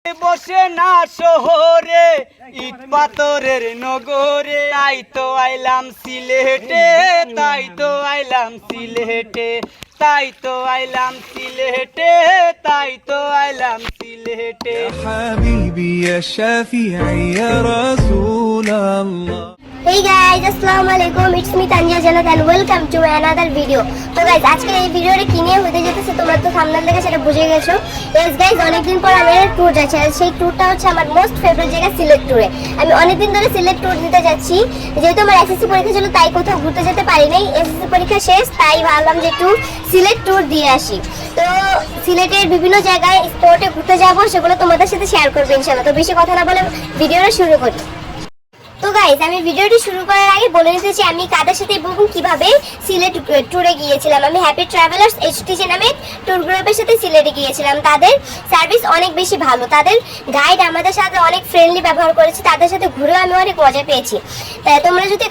বসে না শহরে ইট পাথরের নগরে, তাই তো আইলাম সিলেটে, তাই তো আইলাম সিলেটে, তাই তো আইলাম সিলেটে, তাই তো আইলাম সিলেটে। হাবিবি ইয়া শাফিঈ ইয়া রাসূলুল্লাহ। Hey guys, আসসালামু আলাইকুম, it's me তানজিয়া জান্নাত and welcome to another video. তো গাইস, আজকে এই ভিডিওটা কি নিয়ে হতে যেতেছে তোমরা তো থাম্বনেল দেখে সেটা বুঝে গেছো। Yes guys, অনেকদিন পর আমি একটা ট্যুর যাচ্ছি আর সেই ট্যুরটা হচ্ছে আমার মোস্ট ফেভারিট জায়গা সিলেট ট্যুরে। আমি অনেকদিন ধরে সিলেট ট্যুর দিতে যাচ্ছি, যেহেতু আমার এসএসসি পরীক্ষা ছিল তাই কোথাও ঘুরতে যেতে পারি নাই। এসএসসি পরীক্ষা শেষ, তাই ভাবলাম যে একটু সিলেট ট্যুর দিয়ে আসি। তো সিলেটের বিভিন্ন জায়গায় স্পটে ঘুরতে যাবো, সেগুলো তোমাদের সাথে শেয়ার করবো ইনশাআল্লাহ। তো বেশি কথা না বলে ভিডিওটা শুরু করি। তো গাইস, আমি ভিডিওটি শুরু করার আগে বলে নিতে চাই আমি কাদের সাথে এবং কিভাবে সিলেট ট্যুরে গিয়েছিলাম। আমি হ্যাপি ট্রাভেলার্স এইচটিসি নামে ট্যুর গ্রুপের সাথে সিলেটে গিয়েছিলাম। তাদের সার্ভিস অনেক বেশি ভালো, তাদের গাইড আমাদের সাথে অনেক ফ্রেন্ডলি ব্যবহার করেছে, তাদের সাথে ঘুরেও আমি অনেক মজা পেয়েছি। তাই তোমরা যদি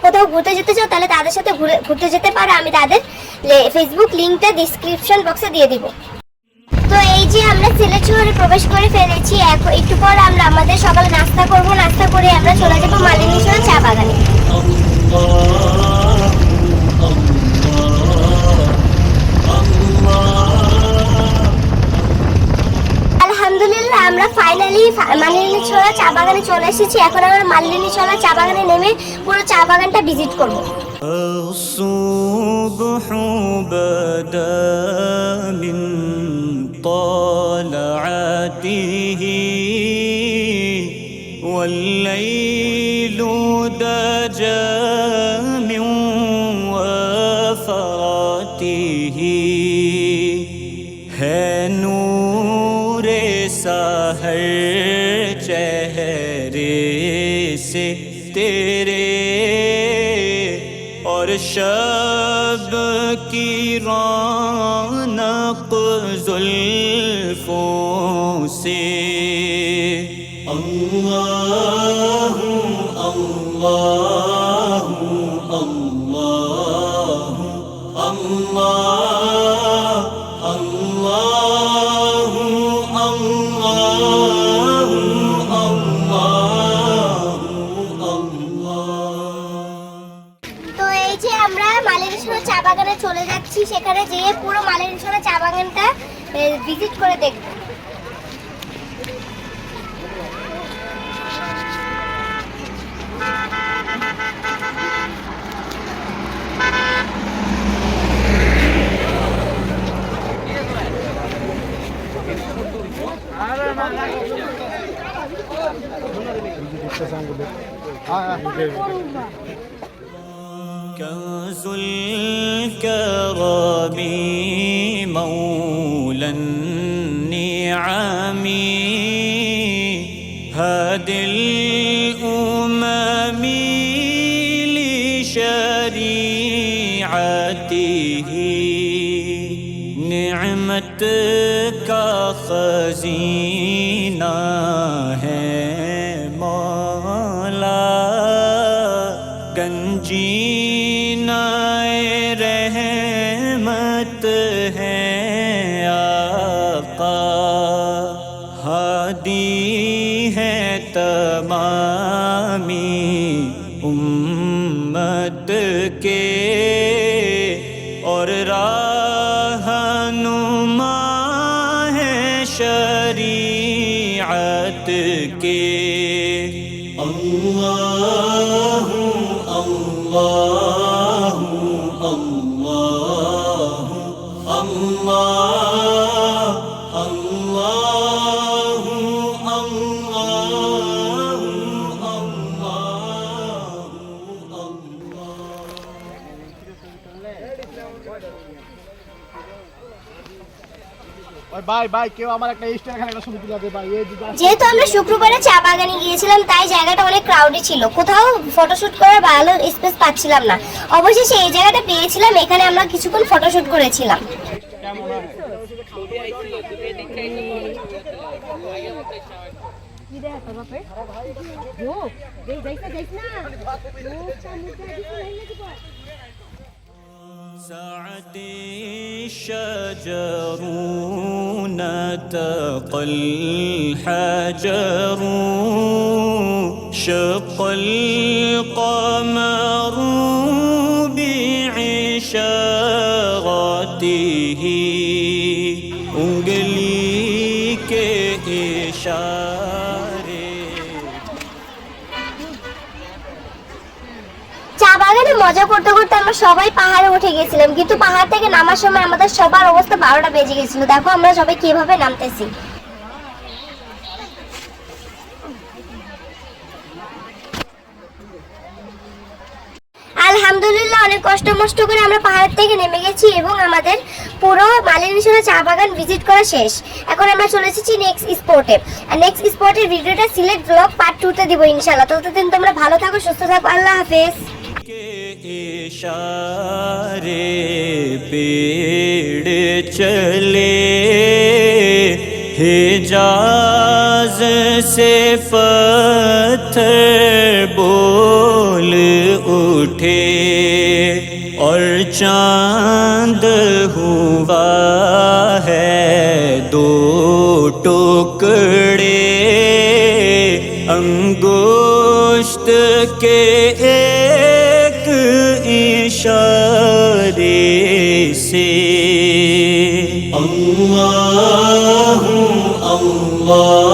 কোথাও ঘুরতে যেতে চাও তাহলে তাদের সাথে ঘুরতে যেতে পারো। আমি তাদের ফেসবুক লিঙ্কটা ডেসক্রিপশন বক্সে দিয়ে দিব। তো এই যে আমরা সিলেট শহরে প্রবেশ করে ফেলেছি, এখন একটু পর আমরা আমাদের সকালে নাস্তা করব, নাস্তা করে আমরা চলে যাব মালিনীশহর চা বাগানে। আলহামদুলিল্লাহ, আমরা ফাইনালি মালিনীশহর চা বাগানে চলে এসেছি। এখন আমরা মালিনীশহর চা বাগানে নেমে পুরো চা বাগানটা ভিজিট করব। الصبح بدا من طلعته والليل دجى من وفراته ہے نور سحر چہرے سے تیرے اور شب کی رونق زلفوں سے اللہ اللہ اللہ اللہ اللہ মালিনীশহর চা বাগানে চলে যাচ্ছি, সেখানে যেয়ে পুরো মালিনীশহর চা বাগানটা ভিজিট করে দেখব। كنز الكرم مولى النعم هادي الأمم لشريعته نعمت کا خزینہ ہے مولا گنجینہ رحمت ہے آقا ہادی ہے تمامی امت کے اور راہنما ہے شریعت کے اللہ اللہ اللہ اللہ اللہ যেহেতু আমরা শুক্রবারে চা বাগানে গিয়েছিলাম তাই জায়গাটা অনেক ক্রাউডি ছিল, কোথাও ফটোশুট করার ভালো স্পেস পাচ্ছিলাম না। অবশেষে এই জায়গাটা পেয়েছিলাম, এখানে আমরা কিছুক্ষণ ফটোশুট করেছিলাম। سعدي الشجر نتقى الحجر شق القمر بعشارته انگلی کے اشارے চা বাগানে মজা করতে করতে আমরা সবাই পাহাড়ে উঠে গেছিলাম, কিন্তু পাহাড় থেকে নামার সময় আমাদের সবার অবস্থা 12টা বেজে গেছিল। দেখো আমরা সবাই কিভাবে নামতেছি। আলহামদুলিল্লাহ অনেক কষ্ট মষ্ট করে আমরা পাহাড় থেকে নেমে গেছি এবং আমাদের পুরো মালিনীশরা চা বাগান ভিজিট করা শেষ। এখন আমরা চলে এসেছি নেক্সট স্পটে। আর নেক্সট স্পটের ভিডিওটা সিলেট ব্লগ পার্ট 2 তে দিব ইনশাআল্লাহ। ততদিন তোমরা ভালো থাকো, সুস্থ থাকো, আল্লাহ হাফেজ। के इशारे पेड़ चले हिजाज से पत्थर बोल उठे और चांद हुआ है दो टुकड़े अंगुष्ठ के एक इशारे से अल्लाह अल्लाह